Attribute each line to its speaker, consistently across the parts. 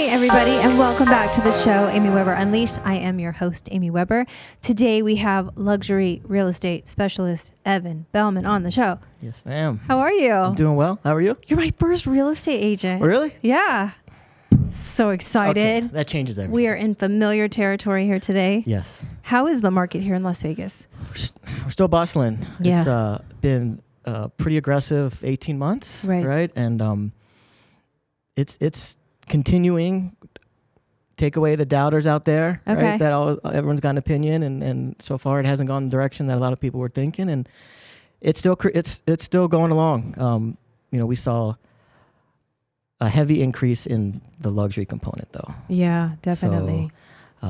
Speaker 1: everybody, and welcome back to the show, Amy Weber Unleashed. I am your host, Amy Weber. Today we have luxury real estate specialist Evan Bellman on the show.
Speaker 2: Yes, ma'am.
Speaker 1: How are you?
Speaker 2: I'm doing well. How are you?
Speaker 1: You're my first real estate agent.
Speaker 2: Really?
Speaker 1: Yeah. So excited.
Speaker 2: Okay, that changes everything.
Speaker 1: We are in familiar territory here today.
Speaker 2: Yes.
Speaker 1: How is the market here in Las Vegas?
Speaker 2: We're still bustling.
Speaker 1: Yeah.
Speaker 2: It's been pretty aggressive 18 months, right? And it's continuing. Take away the doubters out there, right? That everyone's got an opinion, and so far it hasn't gone the direction that a lot of people were thinking, and it's still going along. We saw a heavy increase in the luxury component, though.
Speaker 1: Yeah, definitely.
Speaker 2: So,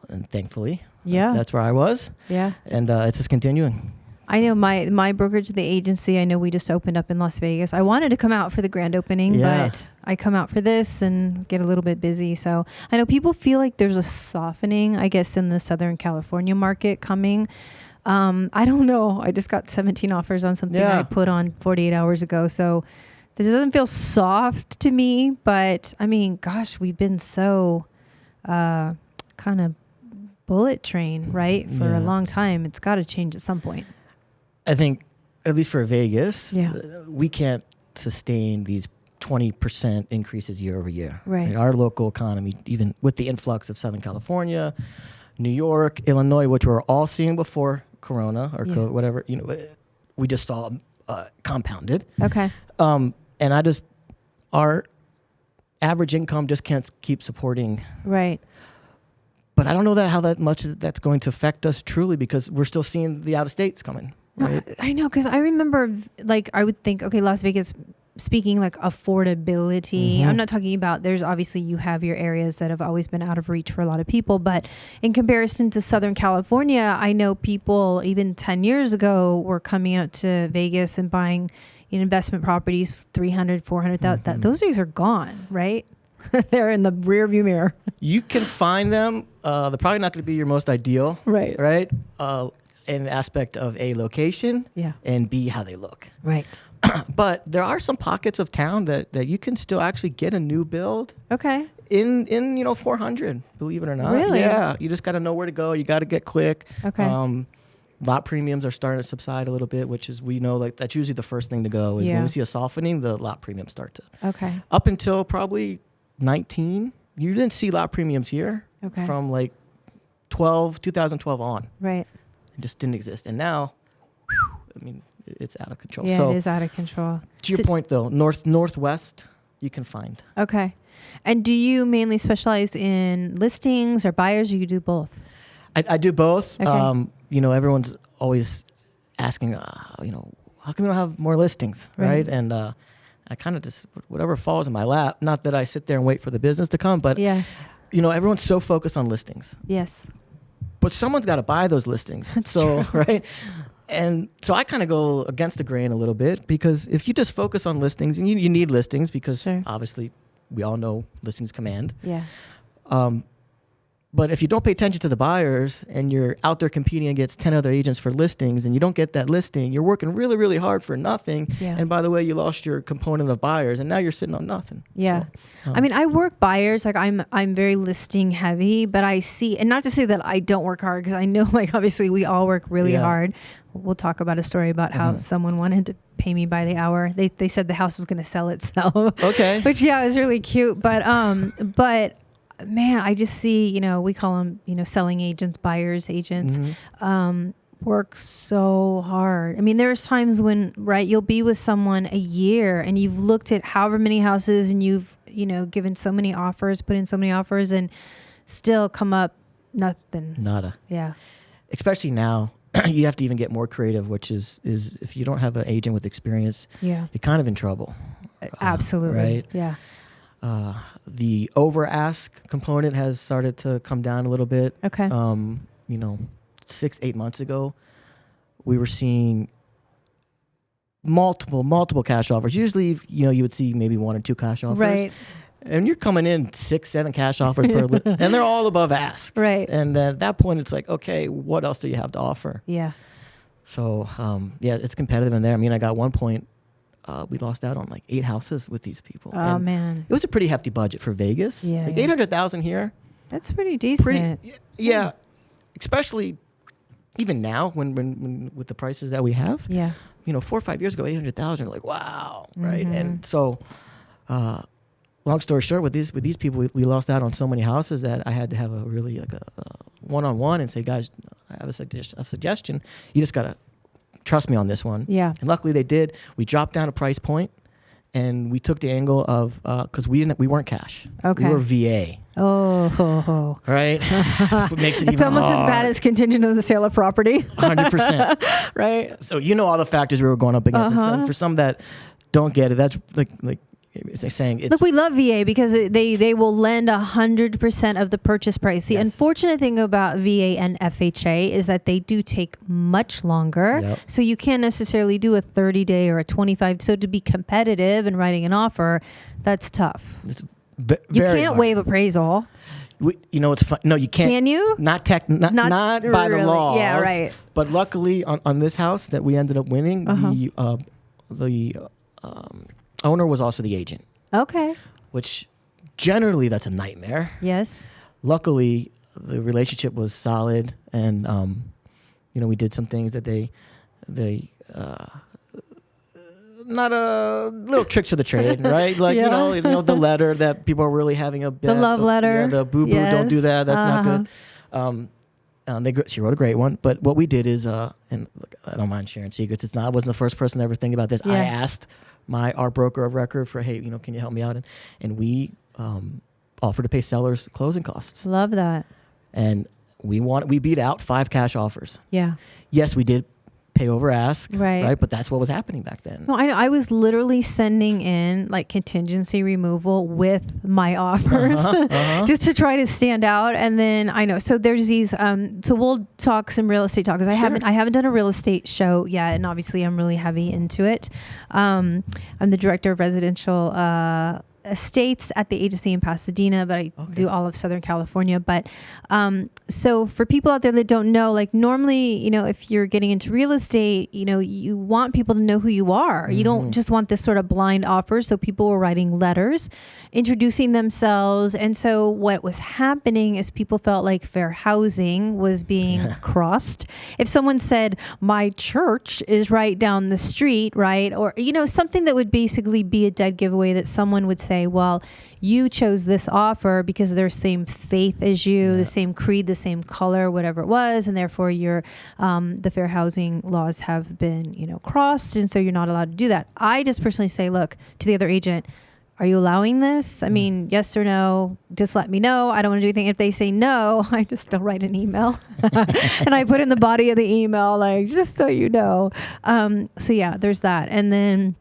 Speaker 2: and thankfully,
Speaker 1: that's
Speaker 2: where I was.
Speaker 1: Yeah,
Speaker 2: and it's just continuing.
Speaker 1: I know my brokerage, the agency, I know we just opened up in Las Vegas. I wanted to come out for the grand opening, but I come out for this and get a little bit busy. So I know people feel like there's a softening, I guess, in the Southern California market coming. I don't know. I just got 17 offers on something I put on 48 hours ago. So this doesn't feel soft to me, but I mean, gosh, we've been so kind of bullet train, right? For a long time. It's got to change at some point.
Speaker 2: I think, at least for Vegas, we can't sustain these 20% increases year over year.
Speaker 1: Right.
Speaker 2: I mean, our local economy, even with the influx of Southern California, New York, Illinois, which we're all seeing before Corona or whatever, we just saw compounded.
Speaker 1: Okay.
Speaker 2: And our average income just can't keep supporting.
Speaker 1: Right.
Speaker 2: But I don't know how much that's going to affect us truly, because we're still seeing the out of states coming. Right.
Speaker 1: I know, because I remember, I would think, okay, Las Vegas, speaking like affordability, I'm not talking about, there's obviously, you have your areas that have always been out of reach for a lot of people, but in comparison to Southern California, I know people even 10 years ago were coming out to Vegas and buying investment properties, 300, 400,000. Those days are gone, right? They're in the rear view mirror.
Speaker 2: You can find them. They're probably not going to be your most ideal. Right. In an aspect of A, location, and B, how they look.
Speaker 1: Right.
Speaker 2: But there are some pockets of town that you can still actually get a new build.
Speaker 1: Okay.
Speaker 2: In 400, believe it or not.
Speaker 1: Really?
Speaker 2: Yeah. You just got to know where to go. You got to get quick.
Speaker 1: Okay.
Speaker 2: Lot premiums are starting to subside a little bit, which is, we know, that's usually the first thing to go. Is when we see a softening, the lot premiums start to.
Speaker 1: Okay.
Speaker 2: Up until probably 19, you didn't see lot premiums here.
Speaker 1: Okay.
Speaker 2: From 2012 on.
Speaker 1: Right.
Speaker 2: It just didn't exist. And now, I mean, it's out of control.
Speaker 1: Yeah,
Speaker 2: so,
Speaker 1: it is out of control.
Speaker 2: To your point, though, northwest, you can find.
Speaker 1: Okay. And do you mainly specialize in listings or buyers, or you do both?
Speaker 2: I do both.
Speaker 1: Okay.
Speaker 2: Everyone's always asking, how come we don't have more listings, right? And I kind of just, whatever falls in my lap, not that I sit there and wait for the business to come, but, everyone's so focused on listings.
Speaker 1: Yes.
Speaker 2: But someone's got to buy those listings.
Speaker 1: That's true.
Speaker 2: Right? And so I kind of go against the grain a little bit, because if you just focus on listings, and you need listings, because obviously we all know listings command.
Speaker 1: Yeah.
Speaker 2: But if you don't pay attention to the buyers and you're out there competing against 10 other agents for listings and you don't get that listing, you're working really, really hard for nothing. Yeah. And by the way, you lost your component of buyers and now you're sitting on nothing.
Speaker 1: Yeah.
Speaker 2: So,
Speaker 1: I mean, I work buyers, I'm very listing heavy, but I see, and not to say that I don't work hard, because I know obviously we all work really hard. We'll talk about a story about how someone wanted to pay me by the hour. They said the house was going to sell itself.
Speaker 2: Okay.
Speaker 1: Which was really cute. But man, I just see, we call them, selling agents, buyers agents, work so hard. I mean, there's times when, you'll be with someone a year and you've looked at however many houses and you've, given so many offers, put in so many offers, and still come up nothing.
Speaker 2: Nada.
Speaker 1: Yeah.
Speaker 2: Especially now, you have to even get more creative, which is if you don't have an agent with experience, you're kind of in trouble.
Speaker 1: Absolutely.
Speaker 2: Right?
Speaker 1: Yeah.
Speaker 2: The over ask component has started to come down a little bit.
Speaker 1: Okay.
Speaker 2: 6-8 months ago, we were seeing multiple cash offers. Usually, you would see maybe 1 or 2 cash offers.
Speaker 1: Right.
Speaker 2: And you're coming in 6-7 cash offers per and they're all above ask.
Speaker 1: Right.
Speaker 2: And at that point, it's like, okay, what else do you have to offer?
Speaker 1: Yeah.
Speaker 2: So, it's competitive in there. I mean, I got one point, we lost out on like 8 houses with these people.
Speaker 1: Oh, and man.
Speaker 2: It was a pretty hefty budget for Vegas.
Speaker 1: Yeah.
Speaker 2: Like 800,000 here.
Speaker 1: That's pretty decent.
Speaker 2: Yeah. Especially even now when with the prices that we have.
Speaker 1: Yeah.
Speaker 2: 4 or 5 years ago, 800,000, like, wow. Right. And so, long story short, with these people, we lost out on so many houses that I had to have a really like a one-on-one and say, guys, I have a suggestion. You just got to trust me on this one.
Speaker 1: Yeah.
Speaker 2: And luckily they did. We dropped down a price point and we took the angle of, cause we weren't cash.
Speaker 1: Okay.
Speaker 2: We were VA.
Speaker 1: Oh.
Speaker 2: Right. It makes it
Speaker 1: it's almost as bad as contingent on the sale of property.
Speaker 2: 100%.
Speaker 1: Right.
Speaker 2: So, all the factors we were going up against. And for some that don't get it, that's like, it's like saying it's...
Speaker 1: Look, we love VA because they will lend 100% of the purchase price. The unfortunate thing about VA and FHA is that they do take much longer.
Speaker 2: Yep.
Speaker 1: So you can't necessarily do a 30-day or a 25. So to be competitive in writing an offer, that's tough. You can't waive appraisal.
Speaker 2: It's fun. No, you can't.
Speaker 1: Can you?
Speaker 2: Not by the laws.
Speaker 1: Yeah, right.
Speaker 2: But luckily on this house that we ended up winning, the owner was also the agent.
Speaker 1: Okay.
Speaker 2: Which generally that's a nightmare.
Speaker 1: Yes.
Speaker 2: Luckily, the relationship was solid, and we did some things that they not little tricks of the trade, right? Like the letter that people are really having a bit.
Speaker 1: The love letter.
Speaker 2: Yeah, the boo boo. Yes. Don't do that. That's not good. She wrote a great one, but what we did is, and look, I don't mind sharing secrets. I wasn't the first person to ever think about this. Yeah. I asked our broker of record for, hey, can you help me out? And we offered to pay sellers closing costs.
Speaker 1: Love that.
Speaker 2: And we beat out 5 cash offers.
Speaker 1: Yeah.
Speaker 2: Yes, we did pay over ask,
Speaker 1: right?
Speaker 2: But that's what was happening back then.
Speaker 1: No, I was literally sending in like contingency removal with my offers just to try to stand out. And then so there's these. So we'll talk some real estate talk because I haven't done a real estate show yet, and obviously I'm really heavy into it. I'm the director of residential estates at the agency in Pasadena, but I do all of Southern California. But so for people out there that don't know, like normally, if you're getting into real estate, you want people to know who you are. Mm-hmm. You don't just want this sort of blind offer. So people were writing letters, introducing themselves. And so what was happening is people felt like fair housing was being crossed. If someone said, my church is right down the street, right? Or, something that would basically be a dead giveaway that someone would say, well, you chose this offer because they're same faith as you, the same creed, the same color, whatever it was, and therefore your the fair housing laws have been, crossed, and so you're not allowed to do that. I just personally say, look, to the other agent, are you allowing this? I mean, yes or no, just let me know. I don't want to do anything. If they say no, I just don't write an email. And I put in the body of the email, like, just so you know. So yeah, there's that. And then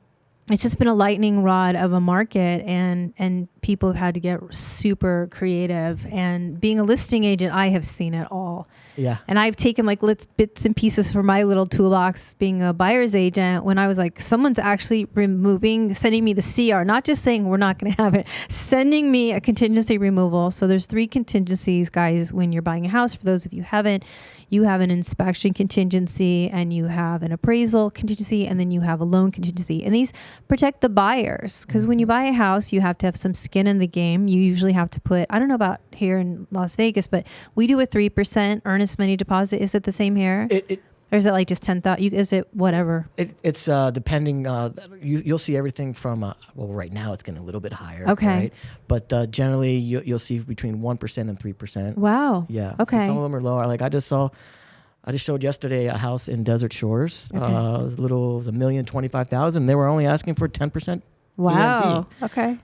Speaker 1: it's just been a lightning rod of a market, and people have had to get super creative. And being a listing agent, I have seen it all. Yeah. And I've taken like bits and pieces from my little toolbox being a buyer's agent when I was like, someone's actually sending me the CR, not just saying we're not going to have it, sending me a contingency removal. So there's 3 contingencies, guys, when you're buying a house. For those of you who haven't, you have an inspection contingency, and you have an appraisal contingency, and then you have a loan contingency. And these protect the buyers, because when you buy a house, you have to have some skin in the game. You usually have to put, I don't know about here in Las Vegas, but we do a 3% earnest money deposit. Is it the same here? Or is it like just 10,000? Is it whatever?
Speaker 2: It's depending. You'll see everything from right now it's getting a little bit higher.
Speaker 1: Okay.
Speaker 2: Right? But generally you'll see between 1% and 3%.
Speaker 1: Wow.
Speaker 2: Yeah.
Speaker 1: Okay.
Speaker 2: So some of them are lower. Like I just showed yesterday a house in Desert Shores. Okay. It was $1,025,000. They were only asking for 10%.
Speaker 1: Wow.
Speaker 2: EMD.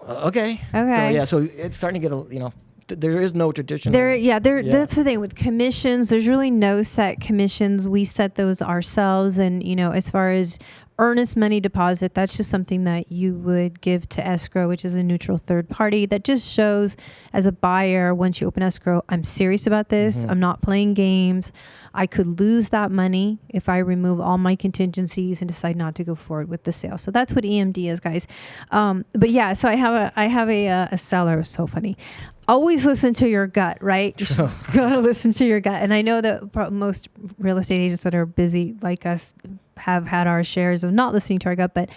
Speaker 1: Okay.
Speaker 2: Okay. So it's starting to get there is no traditional.
Speaker 1: That's the thing with commissions. There's really no set commissions. We set those ourselves. And, as far as earnest money deposit, that's just something that you would give to escrow, which is a neutral third party that just shows as a buyer, once you open escrow, I'm serious about this. Mm-hmm. I'm not playing games. I could lose that money if I remove all my contingencies and decide not to go forward with the sale. So that's what EMD is, guys. But yeah, so I have a seller. So funny. always listen to your gut, right? You should gotta listen to your gut. And I know that most real estate agents that are busy like us have had our shares of not listening to our gut, but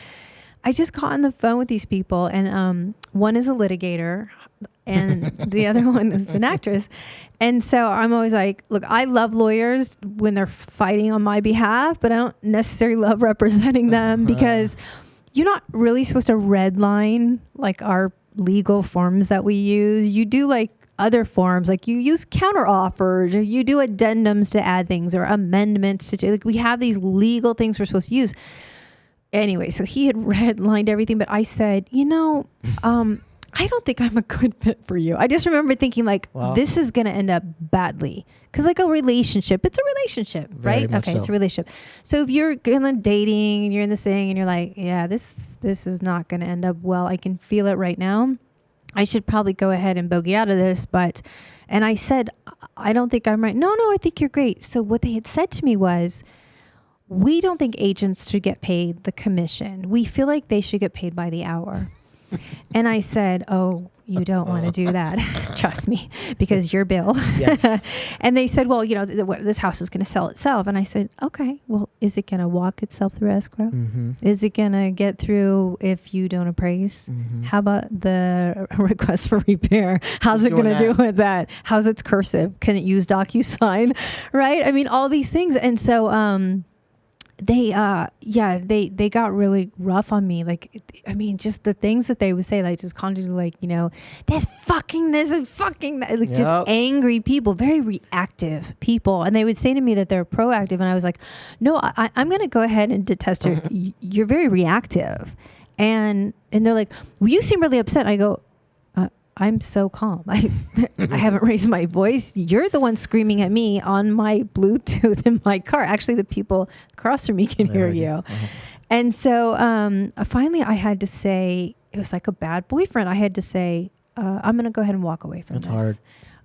Speaker 1: I just got on the phone with these people, and one is a litigator and the other one is an actress. And so I'm always like, look, I love lawyers when they're fighting on my behalf, but I don't necessarily love representing them because you're not really supposed to redline like our legal forms that we use. You do like other forms, like you use counter offers, or you do addendums to add things or amendments to, like we have these legal things we're supposed to use. Anyway, so he had redlined everything, but I said, I don't think I'm a good fit for you. I just remember thinking like, wow, this is going to end up badly. Because like a relationship, it's a relationship, right? Okay, so. It's a relationship. So if you're dating and you're in this thing and you're like, yeah, this is not going to end up well. I can feel it right now. I should probably go ahead and bogey out of this. And I said, I don't think I'm right. No, I think you're great. So what they had said to me was, we don't think agents should get paid the commission. We feel like they should get paid by the hour. And I said, oh, you don't want to do that. Trust me, because your bill. Yes. And they said, well, this house is going to sell itself. And I said, okay, well, is it going to walk itself through escrow? Mm-hmm. Is it going to get through if you don't appraise? Mm-hmm. How about the request for repair? How's it going to do with that? How's its cursive? Can it use DocuSign? Right? I mean, all these things. And so, they got really rough on me. Like, I mean, just the things that they would say, like just constantly like, this and fucking that, like just angry people, very reactive people. And they would say to me that they're proactive. And I was like, no, I'm going to go ahead and detest her. You're very reactive. And they're like, well, you seem really upset. I go, I'm so calm. I haven't raised my voice. You're the one screaming at me on my Bluetooth in my car. Actually, the people across from me can hear you. Uh-huh. And so finally I had to say, it was like a bad boyfriend. I had to say, I'm going to go ahead and walk away from this. That's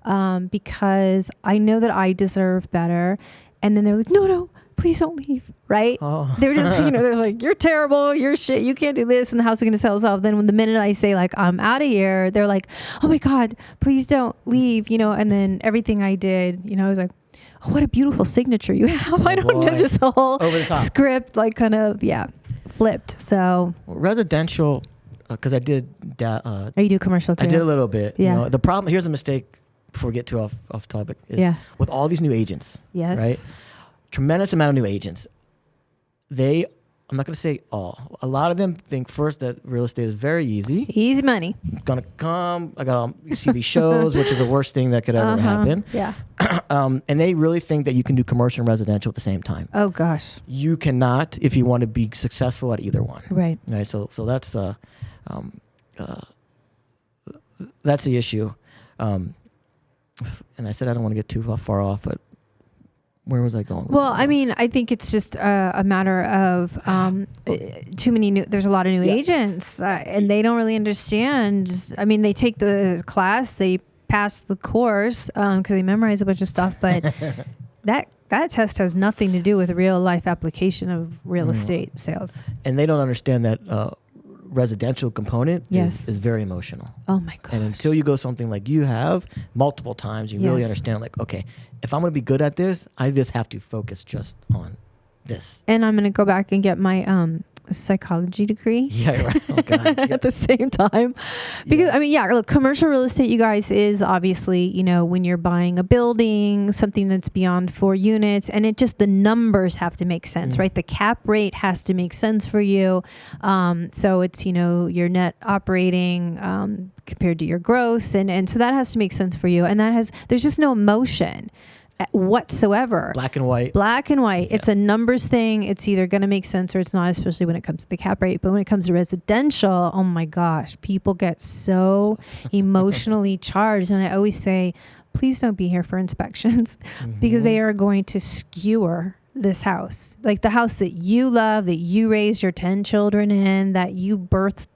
Speaker 1: hard. Because I know that I deserve better. And then they're like, no, please don't leave. Right? Oh. They're just, they're like, you're terrible. You're shit. You can't do this. And the house is going to sell itself. Then when the minute I say like, I'm out of here, they're like, oh my God, please don't leave. And then everything I did, I was like, oh, what a beautiful signature you have. I don't know, just a whole script, like kind of, flipped. So
Speaker 2: residential, because I did that.
Speaker 1: You do commercial too?
Speaker 2: I did a little bit. Yeah. The problem, here's a mistake before we get too off topic, is with all these new agents. Yes. Right? Tremendous amount of new agents. I'm not going to say all. A lot of them think first that real estate is very easy.
Speaker 1: Easy money.
Speaker 2: Gonna come. I got to see these shows, which is the worst thing that could ever happen. Yeah. And they really think that you can do commercial and residential at the same time.
Speaker 1: Oh gosh.
Speaker 2: You cannot if you want to be successful at either one. Right. Right. So that's that's the issue. And I said I don't want to get too far off, but. Where was I going? Well,
Speaker 1: I mean, I think it's just a matter of too many there's a lot of new agents and they don't really understand. I mean, they take the class, they pass the course because they memorize a bunch of stuff, but that test has nothing to do with real life application of real estate sales.
Speaker 2: And they don't understand that residential component is very emotional.
Speaker 1: Oh my gosh.
Speaker 2: And until you go something like you have multiple times, you really understand like, okay, if I'm going to be good at this, I just have to focus just on this.
Speaker 1: And I'm going to go back and get my psychology degree.
Speaker 2: Yeah, right. Oh, God.
Speaker 1: At the same time. Because, I mean, look, commercial real estate, you guys, is obviously, when you're buying a building, something that's beyond 4 units, and it just, the numbers have to make sense, right? The cap rate has to make sense for you. So it's, your net operating compared to your gross. And so that has to make sense for you. And there's just no emotion whatsoever.
Speaker 2: Black and white.
Speaker 1: Yeah. It's a numbers thing. It's either going to make sense or it's not, especially when it comes to the cap rate. But when it comes to residential, oh my gosh, people get so emotionally charged. And I always say, please don't be here for inspections because they are going to skewer this house, like the house that you love, that you raised your 10 children in, that you birthed,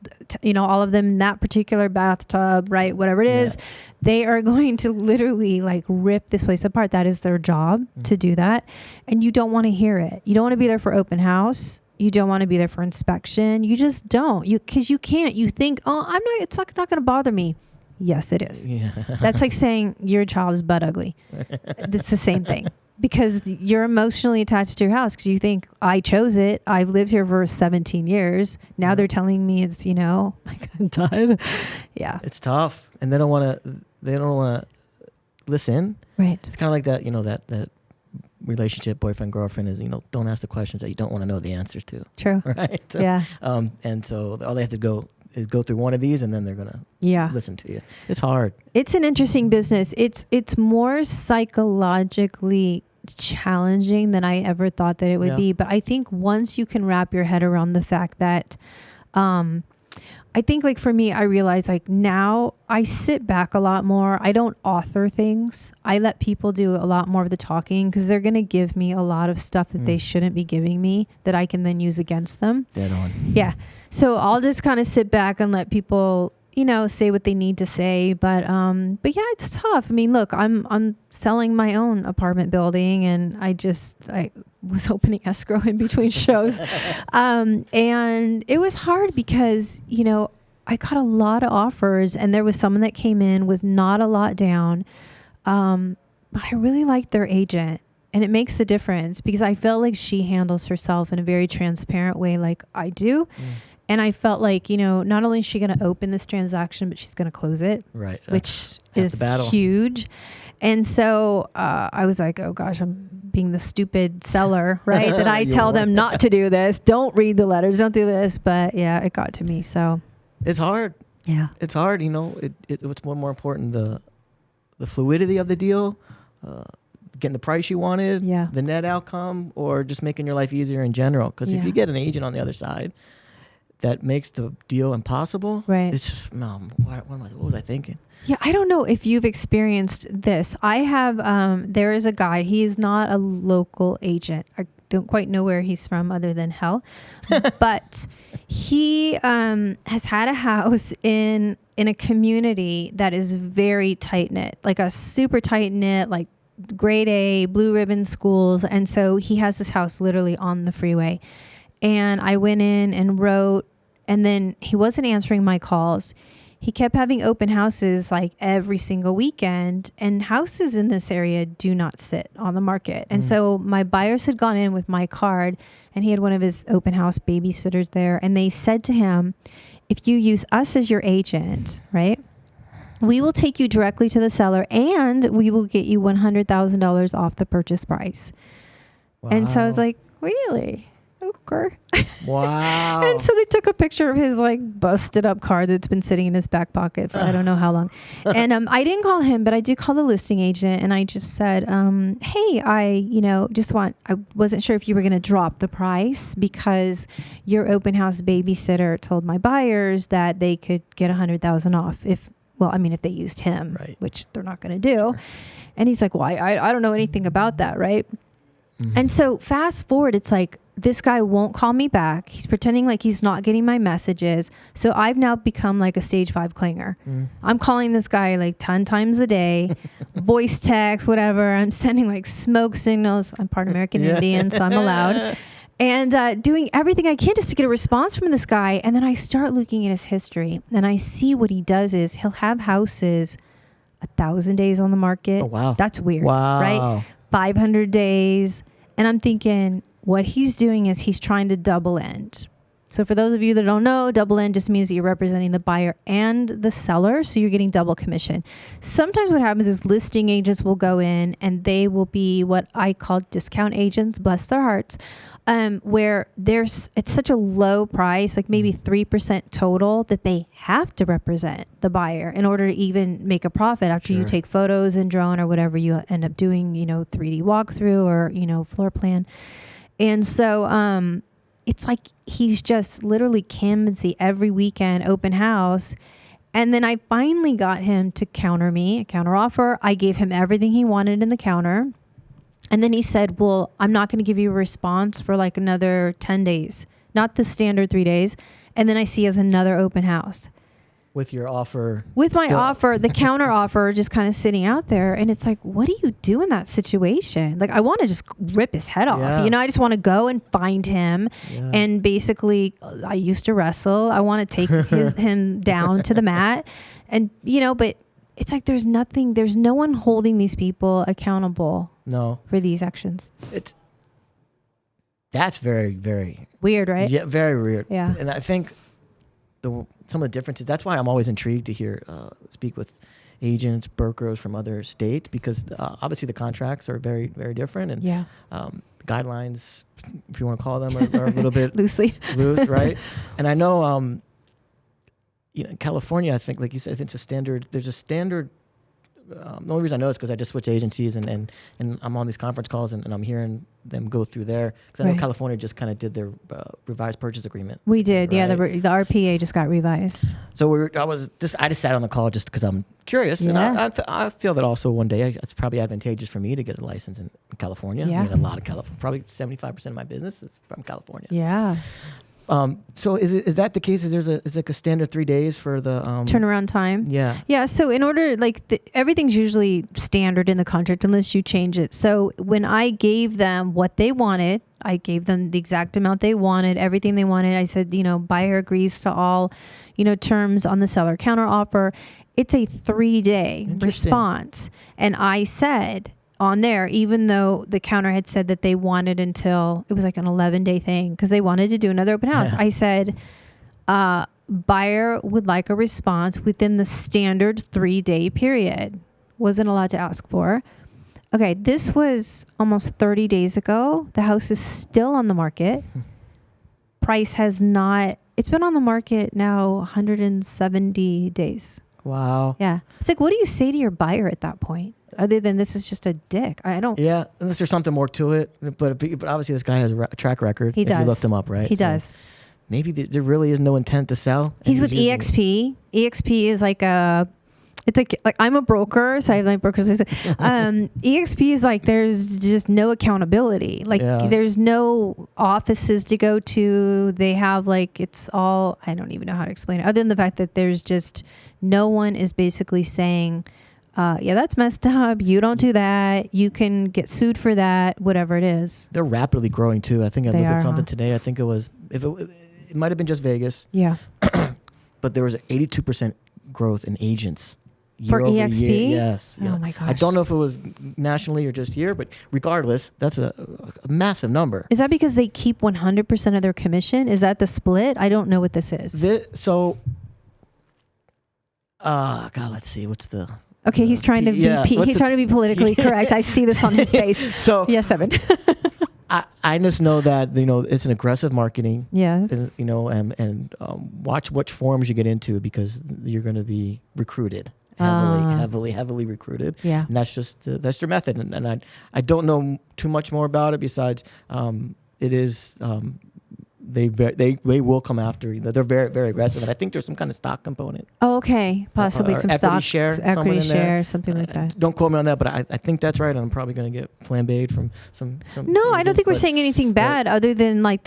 Speaker 1: all of them in that particular bathtub, right? Whatever it is, they are going to literally like rip this place apart. That is their job to do that. And you don't want to hear it. You don't want to be there for open house. You don't want to be there for inspection. You just don't. Because you can't. You think, oh, it's not going to bother me. Yes, it is.
Speaker 2: Yeah.
Speaker 1: That's like saying your child is butt ugly. It's the same thing. Because you're emotionally attached to your house because you think, I chose it. I've lived here for 17 years. Now they're telling me it's, like I'm done. Yeah.
Speaker 2: It's tough. And they don't want to listen.
Speaker 1: Right.
Speaker 2: It's kind of like that, that relationship, boyfriend, girlfriend is, don't ask the questions that you don't want to know the answers to.
Speaker 1: True.
Speaker 2: Right.
Speaker 1: Yeah.
Speaker 2: And so all they have to go through one of these and then they're going to listen to you. It's hard.
Speaker 1: It's an interesting business. It's more psychologically challenging than I ever thought that it would be. But I think once you can wrap your head around the fact that, I think like for me, I realize like now I sit back a lot more. I don't author things. I let people do a lot more of the talking because they're going to give me a lot of stuff that they shouldn't be giving me that I can then use against them.
Speaker 2: Dead on.
Speaker 1: Yeah. So I'll just kind of sit back and let people, say what they need to say. But yeah, it's tough. I mean, look, I'm selling my own apartment building and I was opening escrow in between shows. And it was hard because, I got a lot of offers and there was someone that came in with not a lot down. But I really liked their agent. And it makes a difference because I felt like she handles herself in a very transparent way like I do. And I felt like, not only is she going to open this transaction, but she's going to close it.
Speaker 2: Right.
Speaker 1: Which is huge. And so I was like, oh, gosh, I'm being the stupid seller, right? That I tell them not to do this. Don't read the letters. Don't do this. But, yeah, it got to me. So
Speaker 2: it's hard.
Speaker 1: Yeah.
Speaker 2: It's hard. What's more important, the fluidity of the deal, getting the price you wanted, the net outcome, or just making your life easier in general. Because if you get an agent on the other side that makes the deal impossible,
Speaker 1: right?
Speaker 2: It's just, what was I thinking?
Speaker 1: Yeah, I don't know if you've experienced this. I have, there is a guy, he is not a local agent. I don't quite know where he's from other than hell. But he has had a house in a community that is very tight-knit, like a super tight-knit, like grade A, blue ribbon schools. And so he has this house literally on the freeway. And I went in and wrote, and then he wasn't answering my calls. He kept having open houses like every single weekend, and houses in this area do not sit on the market. And so my buyers had gone in with my card, and he had one of his open house babysitters there. And they said to him, if you use us as your agent, right, we will take you directly to the seller and we will get you $100,000 off the purchase price. Wow. And so I was like, really? Okay.
Speaker 2: Wow.
Speaker 1: And so they took a picture of his like busted up car that's been sitting in his back pocket for I don't know how long. And I didn't call him, but I did call the listing agent and I just said, hey, I wasn't sure if you were going to drop the price because your open house babysitter told my buyers that they could get $100,000 off if they used him, right, which they're not going to do. Sure. And he's like, well, I don't know anything about that. Right. Mm-hmm. And so fast forward, it's like, this guy won't call me back. He's pretending like he's not getting my messages. So I've now become like a stage 5 clanger. I'm calling this guy like 10 times a day, voice text, whatever. I'm sending like smoke signals. I'm part American Indian, so I'm allowed. And doing everything I can just to get a response from this guy. And then I start looking at his history and I see what he does is he'll have houses 1,000 days on the market.
Speaker 2: Oh, wow.
Speaker 1: That's weird,
Speaker 2: wow.
Speaker 1: Right? 500 days. And I'm thinking, what he's doing is he's trying to double end. So for those of you that don't know, double end just means that you're representing the buyer and the seller. So you're getting double commission. Sometimes what happens is listing agents will go in and they will be what I call discount agents, bless their hearts, where it's such a low price, like maybe 3% total, that they have to represent the buyer in order to even make a profit after you take photos and drone or whatever you end up doing, 3D walkthrough or, floor plan. And so it's like he's just literally canvassing every weekend open house. And then I finally got him to counter me, a counter offer. I gave him everything he wanted in the counter. And then he said, well, I'm not going to give you a response for like another 10 days, not the standard 3 days. And then I see he has another open house.
Speaker 2: With your offer?
Speaker 1: With my offer, the counter offer just kind of sitting out there. And it's like, what do you do in that situation? Like, I want to just rip his head off. I just want to go and find him. Yeah. And basically, I used to wrestle. I want to take him down to the mat And, but it's like there's no one holding these people accountable for these actions.
Speaker 2: That's very, very
Speaker 1: weird, right?
Speaker 2: Yeah, very weird.
Speaker 1: Yeah.
Speaker 2: And I think some of the differences, that's why I'm always intrigued to hear, speak with agents, brokers from other states, because obviously the contracts are very, very different. And the guidelines, if you want to call them, are a little bit loose, right? And I know, California, I think, like you said, I think there's a standard. The only reason I know is because I just switched agencies and I'm on these conference calls and I'm hearing them go through there. Because I know California just kind of did their revised purchase agreement.
Speaker 1: We did, right? The RPA just got revised.
Speaker 2: So I just sat on the call just because I'm curious. Yeah. And I feel that also one day it's probably advantageous for me to get a license in California. Yeah. I mean, a lot of California, probably 75% of my business is from California.
Speaker 1: Yeah.
Speaker 2: So is that the case? Is like a standard 3 days for the
Speaker 1: turnaround time?
Speaker 2: Yeah.
Speaker 1: Yeah. So in order, everything's usually standard in the contract unless you change it. So when I gave them what they wanted, I gave them the exact amount they wanted, everything they wanted. I said, buyer agrees to all, terms on the seller counter offer. It's a 3-day response. And I said on there, even though the counter had said that they wanted until it was like an 11-day thing because they wanted to do another open house. I said, buyer would like a response within the standard 3-day period. Wasn't allowed to ask for. Okay, this was almost 30 days ago. The house is still on the market. Price has not, it's been on the market now 170 days.
Speaker 2: Wow.
Speaker 1: Yeah. It's like, what do you say to your buyer at that point? Other than this is just a dick. I don't.
Speaker 2: Yeah, unless there's something more to it. But obviously this guy has a track record.
Speaker 1: He does.
Speaker 2: You looked him up, right?
Speaker 1: He does.
Speaker 2: Maybe there really is no intent to sell.
Speaker 1: He's with EXP. EXP is like it's like I'm a broker, so I have like brokers. EXP is like there's just no accountability. There's no offices to go to. They have it's all, I don't even know how to explain it, other than the fact that there's just no one is basically saying, that's messed up. You don't do that. You can get sued for that, whatever it is.
Speaker 2: They're rapidly growing too. I think I looked at something today. I think it might have been just Vegas.
Speaker 1: Yeah.
Speaker 2: But there was an 82% growth in agents.
Speaker 1: For EXP?
Speaker 2: Year. Yes.
Speaker 1: Oh my gosh.
Speaker 2: I don't know if it was nationally or just here, but regardless, that's a massive number.
Speaker 1: Is that because they keep 100% of their commission? Is that the split? I don't know what this is.
Speaker 2: Let's see. What's the...
Speaker 1: Okay, he's trying to be politically correct. I see this on his face.
Speaker 2: So
Speaker 1: yes, Evan.
Speaker 2: I just know that it's an aggressive marketing.
Speaker 1: Yes.
Speaker 2: And watch which forums you get into because you're going to be recruited heavily recruited.
Speaker 1: Yeah.
Speaker 2: And that's their method. And I don't know too much more about it besides it is. They will come after you. They're very, very aggressive, and I think there's some kind of stock component.
Speaker 1: Oh, okay, possibly some
Speaker 2: equity
Speaker 1: stock
Speaker 2: equity
Speaker 1: share, something like that.
Speaker 2: Don't quote me on that, but I think that's right. I'm probably going to get flambéed from some.
Speaker 1: No, I don't think we're saying anything bad, other than I'm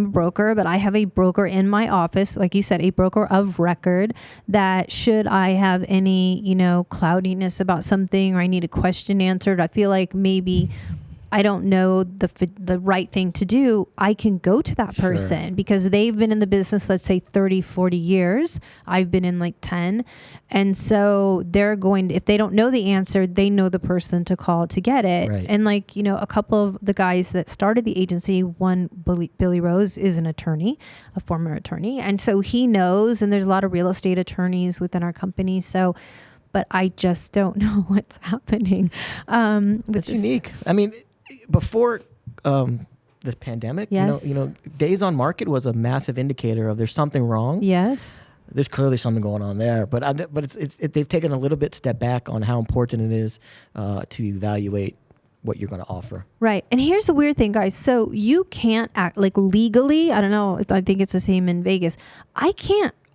Speaker 1: a broker, but I have a broker in my office, like you said, a broker of record. That should I have any cloudiness about something or I need a question answered, I feel like maybe I don't know the right thing to do, I can go to that person because they've been in the business, let's say 30, 40 years. I've been in 10. And so they're if they don't know the answer, they know the person to call to get it.
Speaker 2: Right.
Speaker 1: And a couple of the guys that started the agency, one, Billy Rose, is an attorney, a former attorney. And so he knows, and there's a lot of real estate attorneys within our company. So, but I just don't know what's happening.
Speaker 2: It's unique. I mean, before the pandemic,
Speaker 1: yes.
Speaker 2: days on market was a massive indicator of there's something wrong.
Speaker 1: Yes.
Speaker 2: There's clearly something going on there, but they've taken a little bit step back on how important it is to evaluate what you're going to offer.
Speaker 1: Right. And here's the weird thing, guys. So you can't act legally. I don't know. I think it's the same in Vegas.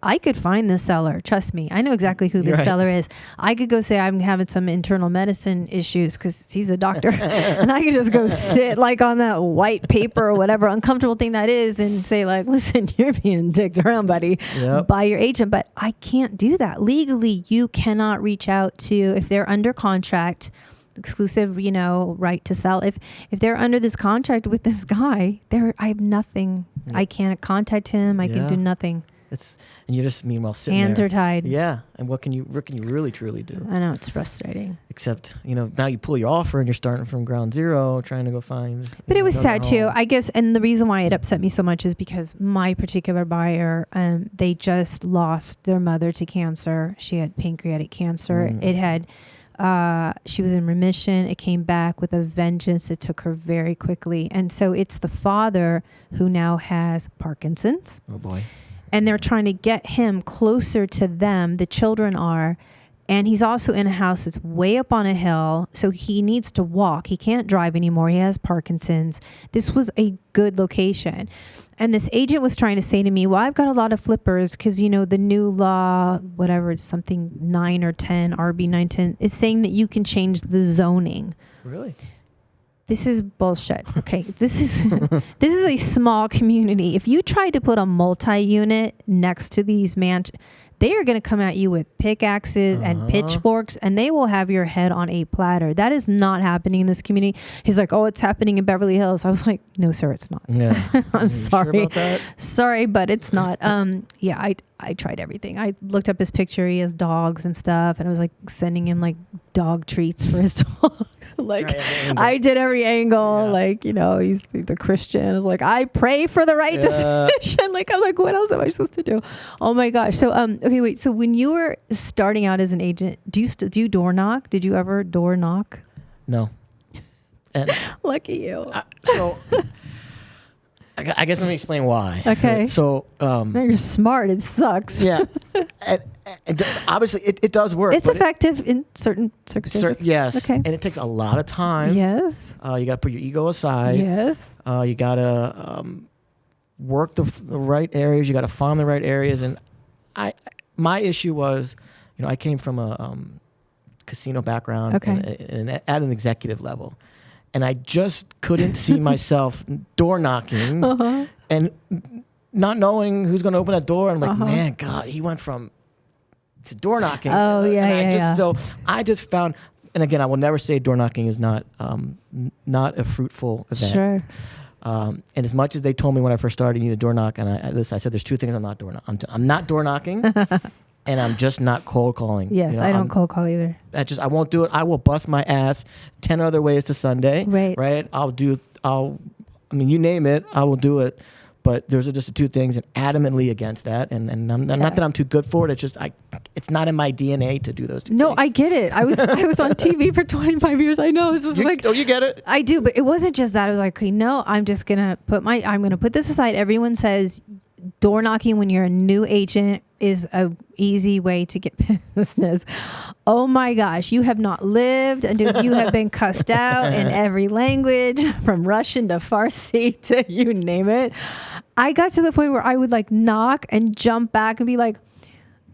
Speaker 1: I could find this seller. Trust me. I know exactly who this seller is. I could go say I'm having some internal medicine issues because he's a doctor. And I could just go sit on that white paper or whatever uncomfortable thing that is and say listen, you're being dicked around, buddy, by your agent. But I can't do that. Legally, you cannot reach out to, if they're under contract, exclusive, right to sell. If they're under this contract with this guy, I have nothing. I can't contact him. I can do nothing.
Speaker 2: And you're just meanwhile sitting
Speaker 1: hands
Speaker 2: there.
Speaker 1: are tied.
Speaker 2: Yeah. And what can you really truly do?
Speaker 1: I know, it's frustrating.
Speaker 2: Except, now you pull your offer and you're starting from ground zero, trying to go find.
Speaker 1: But it was sad too, I guess. And the reason why it upset me so much is because my particular buyer, they just lost their mother to cancer. She had pancreatic cancer. It had, she was in remission. It came back with a vengeance. It took her very quickly. And so it's the father who now has Parkinson's.
Speaker 2: Oh boy.
Speaker 1: And they're trying to get him closer to them. The children are. And he's also in a house that's way up on a hill. So he needs to walk. He can't drive anymore. He has Parkinson's. This was a good location. And this agent was trying to say to me, well, I've got a lot of flippers because, the new law, whatever, it's something 9 or 10, RB 910, is saying that you can change the zoning.
Speaker 2: Really?
Speaker 1: This is bullshit. Okay, this is a small community. If you try to put a multi-unit next to these mansions, they are going to come at you with pickaxes and pitchforks, and they will have your head on a platter. That is not happening in this community. He's like, oh, it's happening in Beverly Hills. I was like, no, sir, it's not.
Speaker 2: Yeah.
Speaker 1: I'm sorry.
Speaker 2: Sure about that?
Speaker 1: Sorry, but it's not. Yeah, I tried everything. I looked up his picture. He has dogs and stuff, and I was like sending him like dog treats for his dogs. Like I did every angle. Yeah. Like, he's the Christian. I was like, I pray for the right decision. Like, I'm like, what else am I supposed to do? Oh my gosh. So, okay, wait. So when you were starting out as an agent, do you door knock? Did you ever door knock?
Speaker 2: No. And
Speaker 1: lucky you.
Speaker 2: I guess let me explain why.
Speaker 1: Okay.
Speaker 2: So,
Speaker 1: no, you're smart. It sucks.
Speaker 2: Yeah. And obviously it does work.
Speaker 1: It's effective in certain circumstances.
Speaker 2: Yes.
Speaker 1: Okay.
Speaker 2: And it takes a lot of time.
Speaker 1: Yes.
Speaker 2: You got to put your ego aside.
Speaker 1: Yes.
Speaker 2: You got to work the right areas. You got to farm the right areas. And my issue was, I came from a casino background.
Speaker 1: Okay.
Speaker 2: And at an executive level. And I just couldn't see myself door knocking and not knowing who's going to open that door. I'm like, man, God, he went to door knocking.
Speaker 1: Oh, yeah.
Speaker 2: So I just found, and again, I will never say door knocking is not a fruitful event.
Speaker 1: Sure.
Speaker 2: And as much as they told me when I first started, you need a door knock, and I said, there's two things I'm not door knocking. I'm not door knocking. And I'm just not cold calling.
Speaker 1: Yes, I don't cold call either.
Speaker 2: I won't do it. I will bust my ass 10 other ways to Sunday. Right. You name it, I will do it. But those are just the two things, and adamantly against that. And not that I'm too good for it. It's just it's not in my DNA to do those two things.
Speaker 1: No, I get it. I was on TV for 25 years. I know. It's just
Speaker 2: you get it?
Speaker 1: I do, but it wasn't just that. I was like, okay, no, I'm gonna put this aside. Everyone says door knocking when you're a new agent is a easy way to get business. Oh my gosh, you have not lived until you have been cussed out in every language, from Russian to Farsi to you name it. I got to the point where I would like knock and jump back and be like,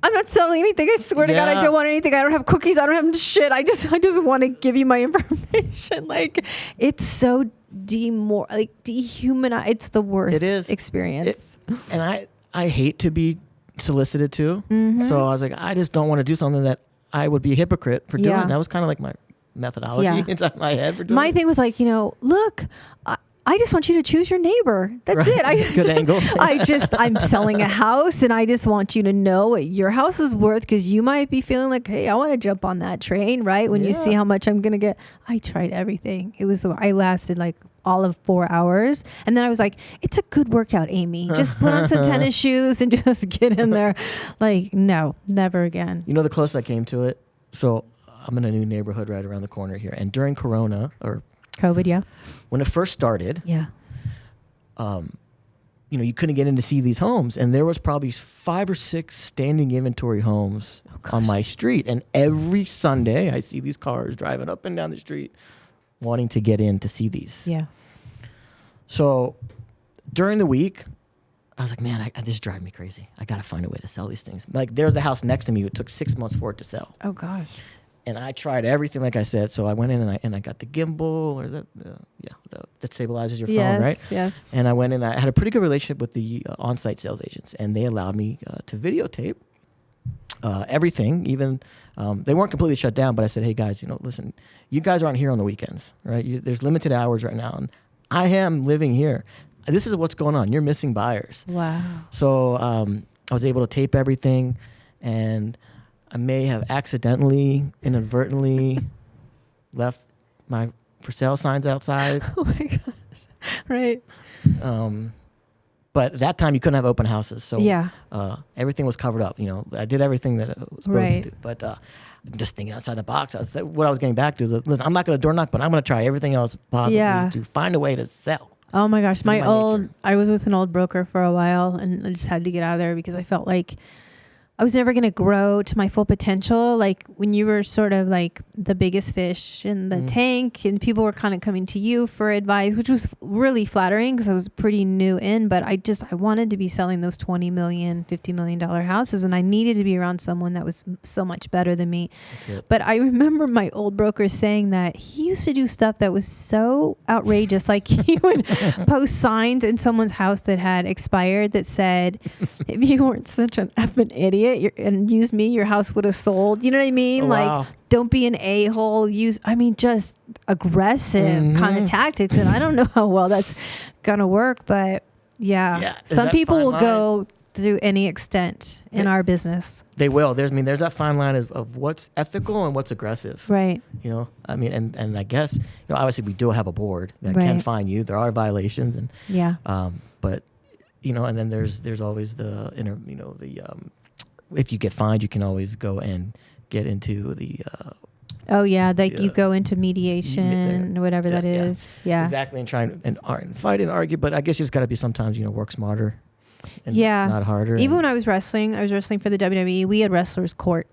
Speaker 1: I'm not selling anything. I swear to God, I don't want anything. I don't have cookies. I don't have shit. I just want to give you my information. Like, it's so dehumanized. It's the worst experience.
Speaker 2: And I hate to be solicited to. So I was like, I just don't want to do something that I would be a hypocrite for doing. That was kind of like my methodology inside my head for doing.
Speaker 1: My thing was like, look, I just want you to choose your neighbor. That's it.
Speaker 2: Good angle.
Speaker 1: I'm selling a house, and I just want you to know what your house is worth, because you might be feeling like, hey, I want to jump on that train, right? When you see how much I'm going to get. I tried everything. I lasted like all of 4 hours. And then I was like, it's a good workout, Amy. Just put on some tennis shoes and just get in there. Like, no, never again.
Speaker 2: The closest I came to it. So I'm in a new neighborhood right around the corner here. And during Corona or
Speaker 1: COVID,
Speaker 2: when it first started,
Speaker 1: you
Speaker 2: couldn't get in to see these homes. And there was probably 5 or 6 standing inventory homes on my street. And every Sunday I see these cars driving up and down the street wanting to get in to see these.
Speaker 1: Yeah.
Speaker 2: So during the week, I was like, man, this is driving me crazy. I got to find a way to sell these things. Like, there's the house next to me. It took 6 months for it to sell.
Speaker 1: Oh, gosh.
Speaker 2: And I tried everything, like I said. So I went in and I got the gimbal, or that stabilizes your phone, right?
Speaker 1: Yes.
Speaker 2: And I went in. I had a pretty good relationship with the on-site sales agents, and they allowed me to videotape everything. Even they weren't completely shut down, but I said, hey guys, listen, you guys aren't here on the weekends, right? There's limited hours right now, and I am living here. This is what's going on. You're missing buyers.
Speaker 1: Wow.
Speaker 2: So I was able to tape everything, and I may have accidentally, inadvertently left my for sale signs outside.
Speaker 1: Oh my gosh. Right.
Speaker 2: But at that time you couldn't have open houses. So
Speaker 1: yeah.
Speaker 2: Everything was covered up. I did everything that I was supposed to do. But I'm just thinking outside the box. What I was getting back to is, listen, I'm not going to door knock, but I'm going to try everything else possibly to find a way to sell.
Speaker 1: Oh my gosh. I was with an old broker for a while, and I just had to get out of there because I felt like I was never going to grow to my full potential. Like when you were sort of like the biggest fish in the tank, and people were kind of coming to you for advice, which was really flattering because I was pretty new in, but I wanted to be selling those $20 million, $50 million houses, and I needed to be around someone that was so much better than me. But I remember my old broker saying that he used to do stuff that was so outrageous. Like he would post signs in someone's house that had expired that said, if you weren't such an effing idiot, and used me, your house would have sold. You know what I mean?
Speaker 2: Oh, wow.
Speaker 1: Don't be an a-hole. Just aggressive kind of tactics. And I don't know how well that's going to work, but yeah. Some people will go to any extent in our business.
Speaker 2: They will. There's that fine line of what's ethical and what's aggressive.
Speaker 1: Right.
Speaker 2: And I guess, obviously we do have a board that can fine you. There are violations and, but, and then there's always if you get fined, you can always go and get into the.
Speaker 1: You go into mediation, whatever that is. Yeah.
Speaker 2: Exactly, and try and fight and argue. But I guess you just got to be sometimes, work smarter. And not harder.
Speaker 1: Even when I was wrestling for the WWE. We had wrestlers' court.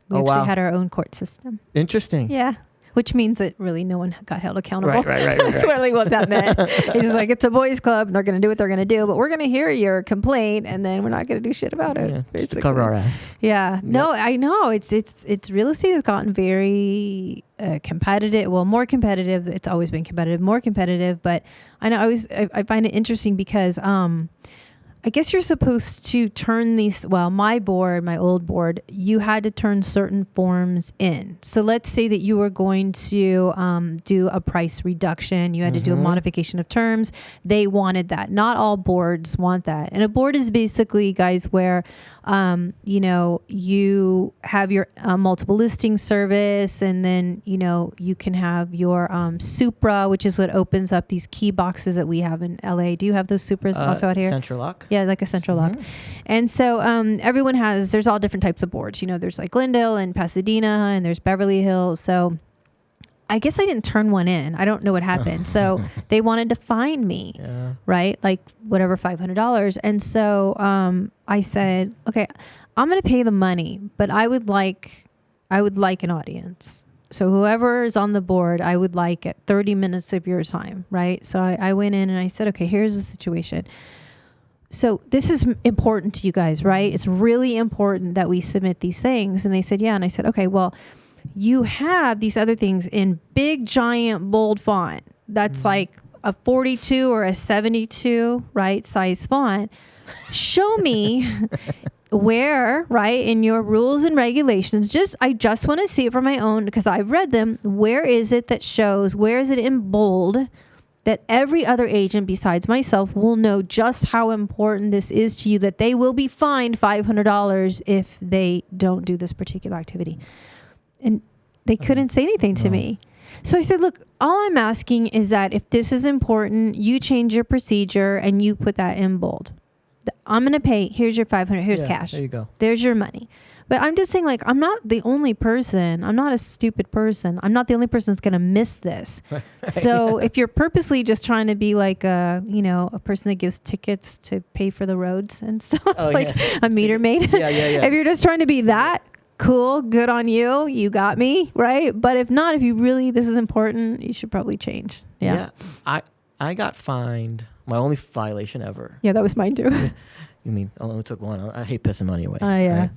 Speaker 1: We actually had our own court system.
Speaker 2: Interesting.
Speaker 1: Yeah. Which means that really no one got held accountable.
Speaker 2: Right.
Speaker 1: That's really what that meant. It's just like, it's a boys' club, and they're going to do what they're going to do, but we're going to hear your complaint, and then we're not going to do shit about it.
Speaker 2: Just to cover our ass.
Speaker 1: Yeah. Yep. No, I know. It's real estate has gotten very competitive. Well, more competitive. It's always been competitive, more competitive. But I know I find it interesting because I guess you're supposed to turn my old board, you had to turn certain forms in. So let's say that you were going to do a price reduction. You had to do a modification of terms. They wanted that. Not all boards want that. And a board is basically, guys, where, you have your multiple listing service, and then, you can have your Supra, which is what opens up these key boxes that we have in LA. Do you have those Supras also out here?
Speaker 2: Central lock.
Speaker 1: Yeah, like a central lock. And so everyone there's all different types of boards. There's like Glendale and Pasadena, and there's Beverly Hills. So I guess I didn't turn one in. I don't know what happened. So they wanted to fine me, right? Like whatever, $500. And so I said, okay, I'm going to pay the money, but I would like an audience. So whoever is on the board, I would like at 30 minutes of your time, right? So I went in and I said, okay, here's the situation. So this is important to you guys, right? It's really important that we submit these things. And they said, yeah. And I said, okay, well, you have these other things in big, giant, bold font. That's like a 42 or a 72, right, size font. Show me where, right, in your rules and regulations, I just want to see it for my own, because I've read them. Where is it that shows, where is it in bold, that every other agent besides myself will know just how important this is to you, that they will be fined $500 if they don't do this particular activity. And they couldn't say anything to me. So I said, look, all I'm asking is that if this is important, you change your procedure and you put that in bold. I'm going to pay. Here's your $500. Here's cash.
Speaker 2: There you go.
Speaker 1: There's your money. But I'm just saying, like, I'm not the only person. I'm not a stupid person. I'm not the only person that's going to miss this. So if you're purposely just trying to be like a person that gives tickets to pay for the roads and stuff, a meter maid.
Speaker 2: Yeah.
Speaker 1: If you're just trying to be that, cool, good on you. You got me, right? But if not, if you really, this is important, you should probably change. Yeah.
Speaker 2: I got fined. My only violation ever.
Speaker 1: Yeah, that was mine too.
Speaker 2: You mean I only took one? I hate pissing money away.
Speaker 1: Oh, yeah.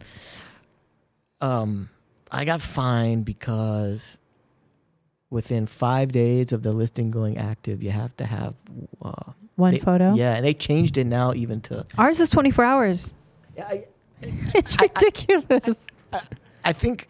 Speaker 2: Right? I got fined because within 5 days of the listing going active, you have to have
Speaker 1: one photo.
Speaker 2: Yeah, and they changed it now even to
Speaker 1: ours is 24 hours.
Speaker 2: Yeah,
Speaker 1: it's ridiculous.
Speaker 2: I think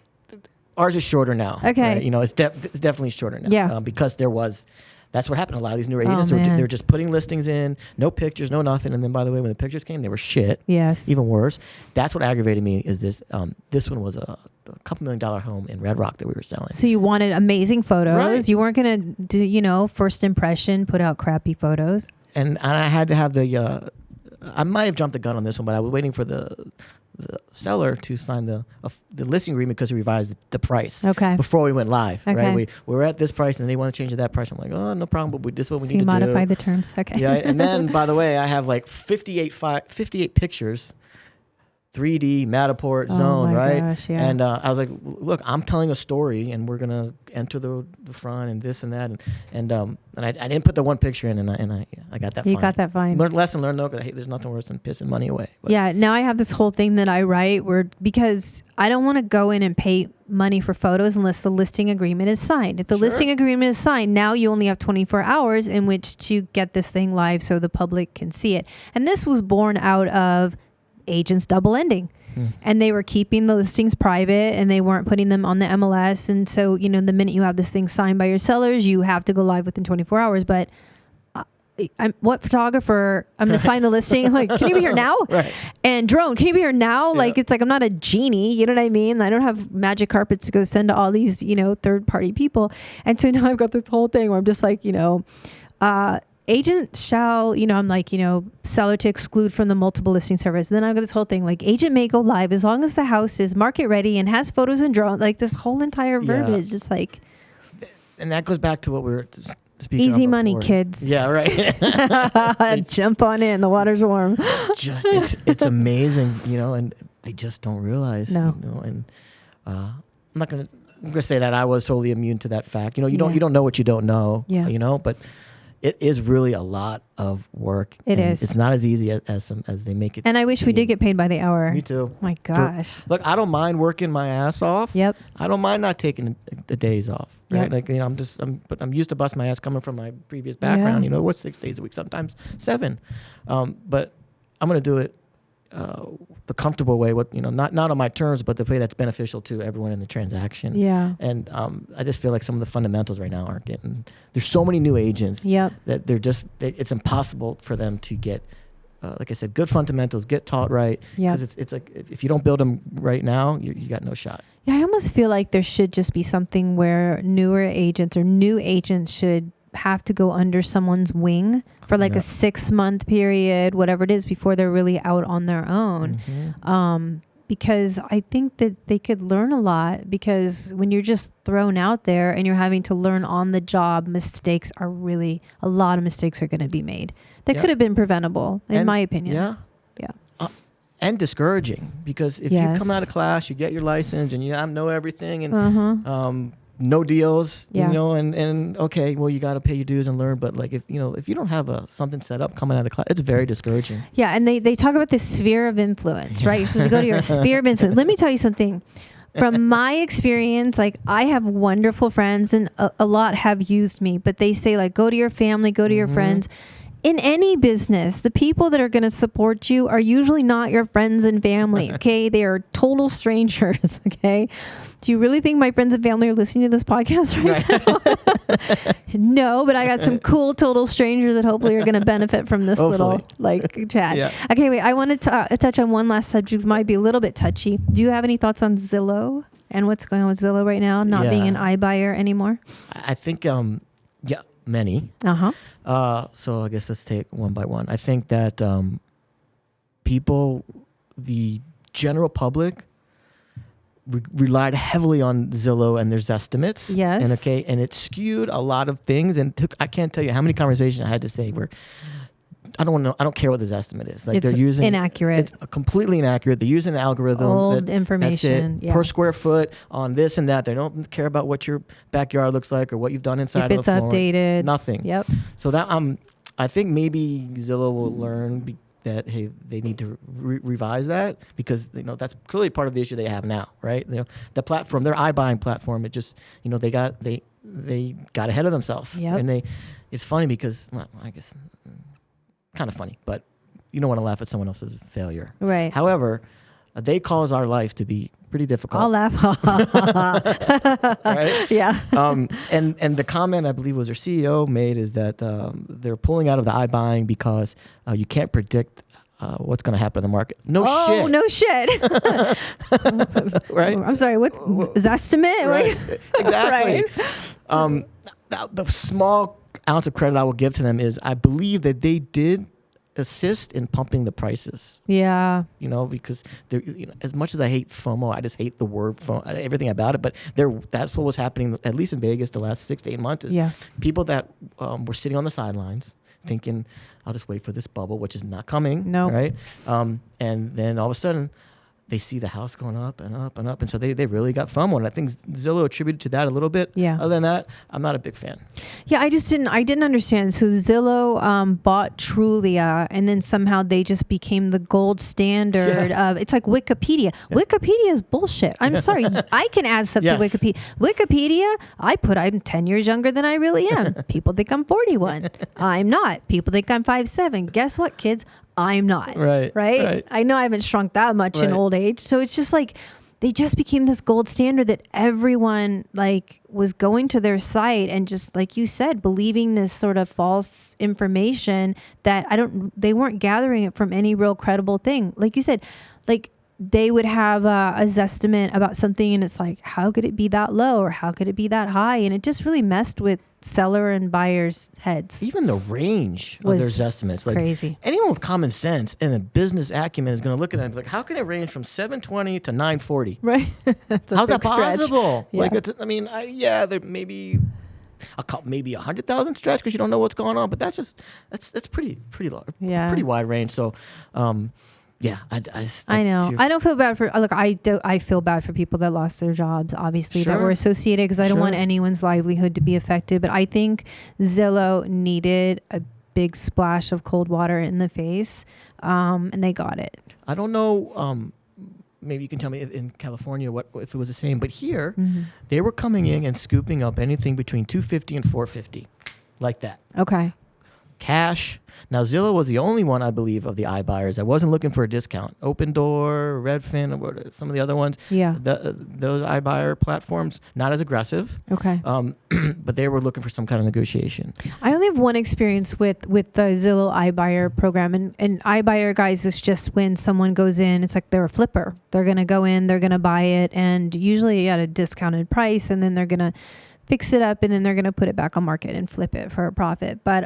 Speaker 2: ours is shorter now.
Speaker 1: Okay,
Speaker 2: right? It's definitely shorter now.
Speaker 1: Yeah,
Speaker 2: because there was that's what happened. A lot of these newer agents, they were just putting listings in, no pictures, no nothing. And then, by the way, when the pictures came, they were shit.
Speaker 1: Yes.
Speaker 2: Even worse. That's what aggravated me is this. This one was a couple $1 million home in Red Rock that we were selling.
Speaker 1: So you wanted amazing photos.
Speaker 2: Right.
Speaker 1: You weren't going to do, first impression, put out crappy photos.
Speaker 2: And I had to have I might have jumped the gun on this one, but I was waiting for the seller to sign the listing agreement because he revised the price before we went live. Okay. Right, we were at this price and then they want to change to that price. I'm like, oh, no problem, but this is what we need to do.
Speaker 1: So you modify the terms, okay.
Speaker 2: Yeah, and then by the way, I have like 58 pictures, 3D Matterport zone, right? Gosh, yeah. And I was like, look, I'm telling a story, and we're gonna enter the front and this and that, and I didn't put the one picture in, and I got that.
Speaker 1: You got that fine.
Speaker 2: Lesson learned though, because there's nothing worse than pissing money away. But.
Speaker 1: Yeah. Now I have this whole thing that I write because I don't want to go in and pay money for photos unless the listing agreement is signed. If the listing agreement is signed, now you only have 24 hours in which to get this thing live so the public can see it. And this was born out of agents double ending, and they were keeping the listings private and they weren't putting them on the MLS. And so, the minute you have this thing signed by your sellers, you have to go live within 24 hours. But what photographer? I'm going to sign the listing. Like, can you be here now?
Speaker 2: Right. And
Speaker 1: drone, can you be here now? Yeah. Like, it's like, I'm not a genie. You know what I mean? I don't have magic carpets to go send to all these, third party people. And so now I've got this whole thing where I'm just like, agent shall, I'm like, seller to exclude from the multiple listing service. And then I've got this whole thing like agent may go live as long as the house is market ready and has photos and drones. Like this whole entire verbiage, just like.
Speaker 2: And that goes back to what we were speaking
Speaker 1: easy
Speaker 2: of
Speaker 1: money,
Speaker 2: before.
Speaker 1: Kids.
Speaker 2: Yeah, right.
Speaker 1: Jump on in. The water's warm.
Speaker 2: It's amazing, and they just don't realize.
Speaker 1: No.
Speaker 2: And I'm gonna say that I was totally immune to that fact. You don't know what you don't know.
Speaker 1: Yeah.
Speaker 2: But it is really a lot of work.
Speaker 1: It is.
Speaker 2: It's not as easy as they make it.
Speaker 1: And I wish we did get paid by the hour.
Speaker 2: Me too.
Speaker 1: My gosh.
Speaker 2: Look, I don't mind working my ass off.
Speaker 1: Yep.
Speaker 2: I don't mind not taking the days off. Right.
Speaker 1: Yep.
Speaker 2: Like but I'm used to busting my ass coming from my previous background.
Speaker 1: Yeah.
Speaker 2: What's 6 days a week? Sometimes 7. But I'm gonna do it the comfortable way. Not on my terms, but the way that's beneficial to everyone in the transaction.
Speaker 1: Yeah.
Speaker 2: And I just feel like some of the fundamentals right now aren't getting. There's so many new agents.
Speaker 1: Yep.
Speaker 2: That it's impossible for them to get. Like I said, good fundamentals, get taught right.
Speaker 1: Yeah.
Speaker 2: Because it's like if you don't build them right now, you got no shot.
Speaker 1: Yeah, I almost feel like there should just be something where newer agents or new agents should have to go under someone's wing for like a 6-month period, whatever it is, before they're really out on their own. Mm-hmm. Because I think that they could learn a lot, because when you're just thrown out there and you're having to learn on the job, a lot of mistakes are going to be made that could have been preventable, in my opinion.
Speaker 2: Yeah. Yeah. And discouraging, because if you come out of class, you get your license and you know everything and no deals, and okay, well, you got to pay your dues and learn. But like, if you don't have something set up coming out of class, it's very discouraging. Yeah.
Speaker 1: And they talk about this sphere of influence, right? You're supposed to go to your sphere of influence. Let me tell you something. From my experience, like, I have wonderful friends, and a lot have used me, but they say, like, go to your family, go to your friends. In any business, the people that are going to support you are usually not your friends and family, okay? They are total strangers, okay? Do you really think my friends and family are listening to this podcast right now? No, but I got some cool total strangers that hopefully are going to benefit from this little, chat. Yeah. Okay, wait, I wanted to touch on one last subject. It might be a little bit touchy. Do you have any thoughts on Zillow and what's going on with Zillow right now, not being an iBuyer anymore?
Speaker 2: I think, many. So I guess let's take one by one. I think that people, the general public, relied heavily on Zillow and their estimates.
Speaker 1: Yes.
Speaker 2: And it skewed a lot of things. And I can't tell you how many conversations I had to say where I don't care what this estimate is. Like,
Speaker 1: they're using inaccurate.
Speaker 2: It's completely inaccurate. They're using an algorithm.
Speaker 1: Old information.
Speaker 2: That's it. Per square foot on this and that. They don't care about what your backyard looks like or what you've done inside of the floor.
Speaker 1: If it's updated.
Speaker 2: Nothing.
Speaker 1: Yep.
Speaker 2: So that I think maybe Zillow will learn that, hey, they need to revise that, because that's clearly part of the issue they have now, right? The platform, their iBuying platform, it just they got ahead of themselves.
Speaker 1: Yep.
Speaker 2: And it's funny because, well, I guess kind of funny, but you don't want to laugh at someone else's failure.
Speaker 1: Right.
Speaker 2: However, they cause our life to be pretty difficult.
Speaker 1: I'll laugh.
Speaker 2: Right?
Speaker 1: Yeah.
Speaker 2: And the comment I believe was their CEO made is that they're pulling out of the iBuying because you can't predict what's going to happen in the market. No shit.
Speaker 1: Oh, no shit.
Speaker 2: Right?
Speaker 1: I'm sorry. What's Zestimate?
Speaker 2: Right. Exactly.
Speaker 1: Right.
Speaker 2: Now, the small ounce of credit I will give to them is I believe that they did assist in pumping the prices.
Speaker 1: Yeah.
Speaker 2: Because as much as I hate FOMO, I just hate the word FOMO, everything about it. But that's what was happening, at least in Vegas, the last 6 to 8 months. Is people that were sitting on the sidelines thinking, I'll just wait for this bubble, which is not coming.
Speaker 1: No.
Speaker 2: Right. And then all of a sudden, they see the house going up and up and up. And so they really got FOMO. And I think Zillow attributed to that a little bit.
Speaker 1: Yeah.
Speaker 2: Other than that, I'm not a big fan.
Speaker 1: Yeah, I didn't understand. So Zillow bought Trulia, and then somehow they just became the gold standard of, it's like Wikipedia. Yeah. Wikipedia is bullshit. I'm sorry. I can add stuff to Wikipedia. Wikipedia, I'm 10 years younger than I really am. People think I'm 41. I'm not. People think I'm 5'7". Guess what, kids? I'm not. Right. I know I haven't shrunk that much in old age. So it's just like they just became this gold standard that everyone like was going to their site and just like you said, believing this sort of false information that they weren't gathering it from any real credible thing. Like you said, like they would have a Zestimate about something and it's like, how could it be that low or how could it be that high? And it just really messed with seller and buyers' heads.
Speaker 2: Even the range of their estimates, like
Speaker 1: crazy.
Speaker 2: Anyone with common sense and a business acumen is going to look at that and be like, how can it range from 720 to 940?
Speaker 1: Right.
Speaker 2: How's that possible?
Speaker 1: Yeah.
Speaker 2: Like, there maybe maybe 100,000 stretch because you don't know what's going on, but that's pretty large, pretty wide range. So, yeah,
Speaker 1: I know. I don't feel bad for. Look, I feel bad for people that lost their jobs, obviously, that were associated, because I don't want anyone's livelihood to be affected. But I think Zillow needed a big splash of cold water in the face, and they got it.
Speaker 2: I don't know. Maybe you can tell me if in California if it was the same, but here they were coming in and scooping up anything between $250 and $450, like that.
Speaker 1: Okay.
Speaker 2: Cash. Now, Zillow was the only one, I believe, of the iBuyers that wasn't looking for a discount. Open Door, Redfin, some of the other ones. Yeah. Those iBuyer platforms, not as aggressive.
Speaker 1: Okay.
Speaker 2: But they were looking for some kind of negotiation.
Speaker 1: I only have one experience with the Zillow iBuyer program. And iBuyer, guys, is just when someone goes in, it's like they're a flipper. They're going to go in, they're going to buy it, and usually at a discounted price, and then they're going to fix it up, and then they're going to put it back on market and flip it for a profit. But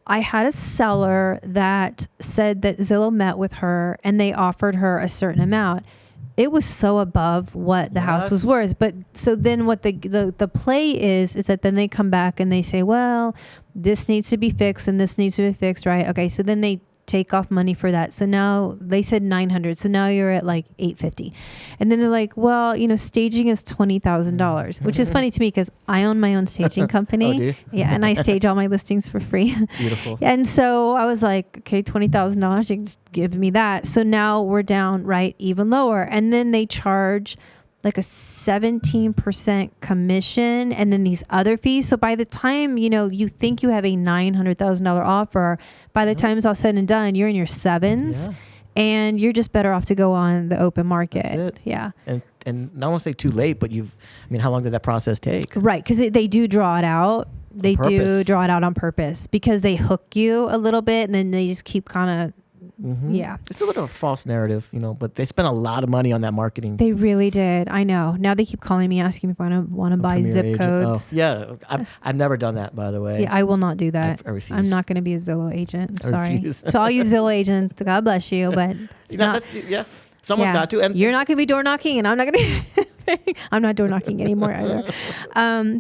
Speaker 1: I had a seller that said that Zillow met with her and they offered her a certain amount. It was so above what the house was worth. But so then what the play is that then they come back and they say, well, this needs to be fixed and this needs to be fixed, right? Okay, so then they take off money for that. So now they said $900. So now you're at like $850. And then they're like, well, staging is $20,000, which is funny to me because I own my own staging company.
Speaker 2: Oh, do you?
Speaker 1: Yeah. And I stage all my listings for free.
Speaker 2: Beautiful.
Speaker 1: And so I was like, okay, $20,000, you can just give me that. So now we're down even lower. And then they charge like a 17% commission and then these other fees. So by the time, you think you have a $900,000 offer, by the time it's all said and done, you're in your sevens and you're just better off to go on the open market.
Speaker 2: That's it.
Speaker 1: Yeah.
Speaker 2: And I don't want to say too late, but how long did that process take?
Speaker 1: Right. Because they do draw it out. They do draw it out on purpose because they hook you a little bit and then they just keep kind of, yeah.
Speaker 2: It's a little of a false narrative, but they spent a lot of money on that marketing.
Speaker 1: They really did. I know. Now they keep calling me, asking me if I want to buy zip
Speaker 2: agent.
Speaker 1: codes.
Speaker 2: Oh, yeah. I've never done that, by the way.
Speaker 1: Yeah, I will not do that.
Speaker 2: I refuse.
Speaker 1: I'm not going to be a Zillow agent. I'm sorry.
Speaker 2: Refuse.
Speaker 1: So all you Zillow agents, God bless you, but
Speaker 2: someone's got to. And
Speaker 1: you're not going to be door knocking, and I'm not going to be. I'm not door knocking anymore either.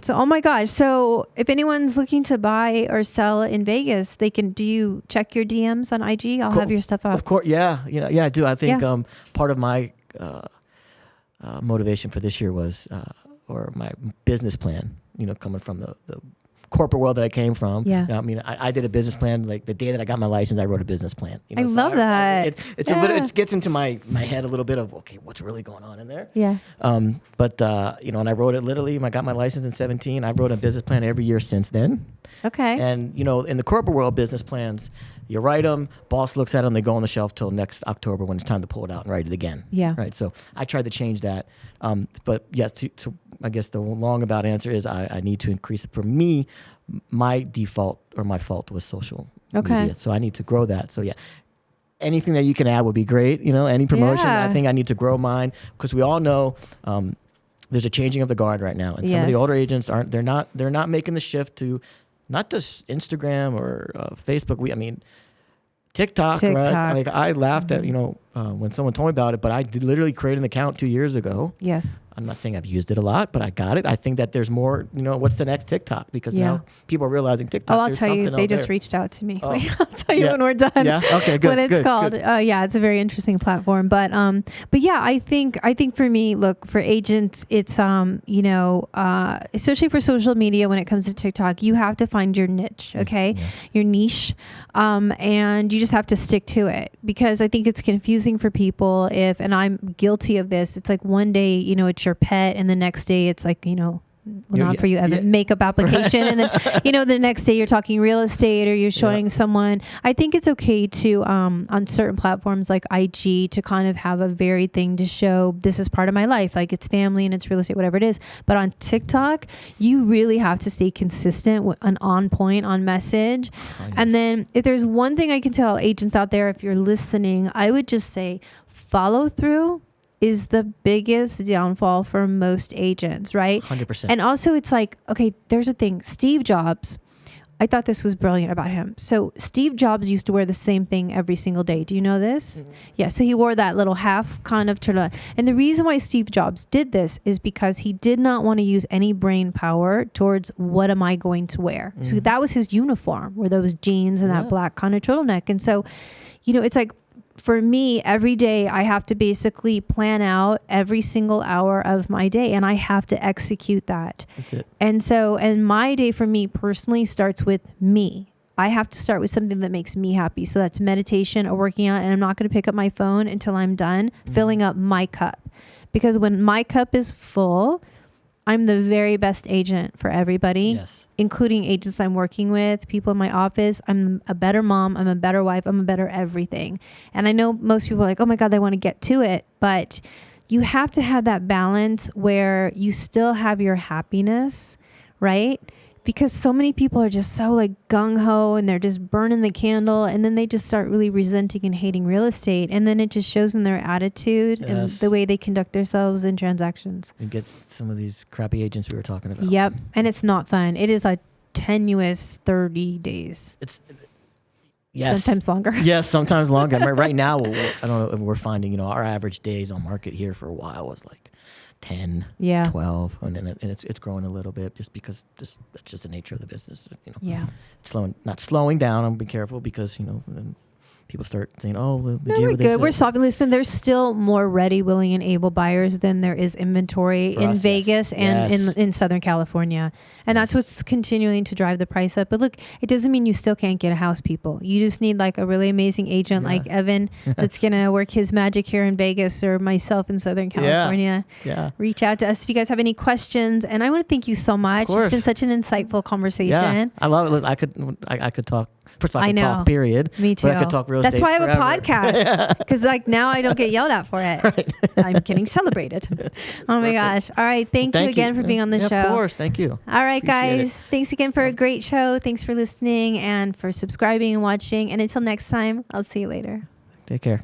Speaker 1: So, oh my gosh. So if anyone's looking to buy or sell in Vegas, do you check your DMs on IG? I'll have your stuff up.
Speaker 2: Of course. Yeah. I do. I think part of my motivation for this year was, or my business plan, coming from the corporate world that I came from.
Speaker 1: Yeah.
Speaker 2: I did a business plan. Like the day that I got my license, I wrote a business plan.
Speaker 1: I love that.
Speaker 2: It gets into my head a little bit of, okay, what's really going on in there?
Speaker 1: Yeah.
Speaker 2: And I wrote it literally when I got my license in 2017. I wrote a business plan every year since then.
Speaker 1: Okay.
Speaker 2: And, in the corporate world, business plans, you write them, boss looks at them, they go on the shelf till next October when it's time to pull it out and write it again.
Speaker 1: Yeah.
Speaker 2: Right. So I tried to change that. But yeah, to I guess the long about answer is I need to increase it. For me, my default or my fault was social media. So I need to grow that. So yeah. Anything that you can add would be great. Any promotion. Yeah. I think I need to grow mine because we all know there's a changing of the guard right now, and some of the older agents they're not making the shift to not just Instagram or Facebook. TikTok, right? Like I laughed at when someone told me about it, but I did literally create an account 2 years ago.
Speaker 1: Yes.
Speaker 2: I'm not saying I've used it a lot, but I got it. I think that there's more, what's the next TikTok? Because now people are realizing TikTok.
Speaker 1: Oh, I'll tell you, they just reached out to me. Oh. I'll tell you when we're done.
Speaker 2: Yeah. Okay. Good.
Speaker 1: What it's called. Yeah, it's a very interesting platform. But yeah, I think for me, look, for agents, it's especially for social media when it comes to TikTok, you have to find your niche. Okay, your niche, and you just have to stick to it because I think it's confusing for people and I'm guilty of this. It's like one day, it's your pet, and the next day it's like, not for you, Evan, makeup application. And then, the next day you're talking real estate or you're showing someone. I think it's okay to, on certain platforms like IG, to kind of have a varied thing to show this is part of my life. Like it's family and it's real estate, whatever it is. But on TikTok, you really have to stay consistent and on point, on message. Oh, yes. And then if there's one thing I can tell agents out there, if you're listening, I would just say follow through is the biggest downfall for most agents, right?
Speaker 2: 100%.
Speaker 1: And also it's like, okay, there's a thing. Steve Jobs, I thought this was brilliant about him. So Steve Jobs used to wear the same thing every single day. Do you know this? Mm-hmm. Yeah. So he wore that little half kind of turtleneck. And the reason why Steve Jobs did this is because he did not want to use any brain power towards what am I going to wear. Mm-hmm. So that was his uniform, were those jeans and that black kind of turtleneck. And so, it's like, for me, every day I have to basically plan out every single hour of my day and I have to execute that.
Speaker 2: That's it.
Speaker 1: And my day for me personally starts with me. I have to start with something that makes me happy. So that's meditation or working out. And I'm not going to pick up my phone until I'm done filling up my cup. Because when my cup is full, I'm the very best agent for everybody, including agents I'm working with, people in my office. I'm a better mom. I'm a better wife. I'm a better everything. And I know most people are like, oh my God, they want to get to it. But you have to have that balance where you still have your happiness, right? Because so many people are just so like gung-ho and they're just burning the candle, and then they just start really resenting and hating real estate, and then it just shows in their attitude and the way they conduct themselves in transactions.
Speaker 2: You get some of these crappy agents we were talking about.
Speaker 1: Yep, and it's not fun. It is a tenuous 30 days. Sometimes longer.
Speaker 2: Yes, sometimes longer. Right now, I don't know if we're finding, our average days on market here for a while was like 10, 12, and it's growing a little bit just because that's just the nature of the business. It's not slowing down. I'm being careful because people start saying, "Oh, we're
Speaker 1: good. We're soft. Listen, there's still more ready, willing, and able buyers than there is inventory in Vegas and in Southern California, and that's what's continuing to drive the price up. But look, it doesn't mean you still can't get a house, people. You just need like a really amazing agent like Evan that's gonna work his magic here in Vegas, or myself in Southern California.
Speaker 2: Yeah.
Speaker 1: Reach out to us if you guys have any questions. And I want to thank you so much. It's been such an insightful conversation.
Speaker 2: Yeah, I love it. Listen, I could talk. First of all, I can talk, period.
Speaker 1: Me too.
Speaker 2: But I could talk real estate
Speaker 1: That's why
Speaker 2: forever.
Speaker 1: I have a podcast. Because now I don't get yelled at for it. Right. I'm getting celebrated. Oh my gosh. All right. Thank you again for being on the show.
Speaker 2: Of course. Thank you.
Speaker 1: All right, guys. Thanks again for a great show. Thanks for listening and for subscribing and watching. And until next time, I'll see you later.
Speaker 2: Take care.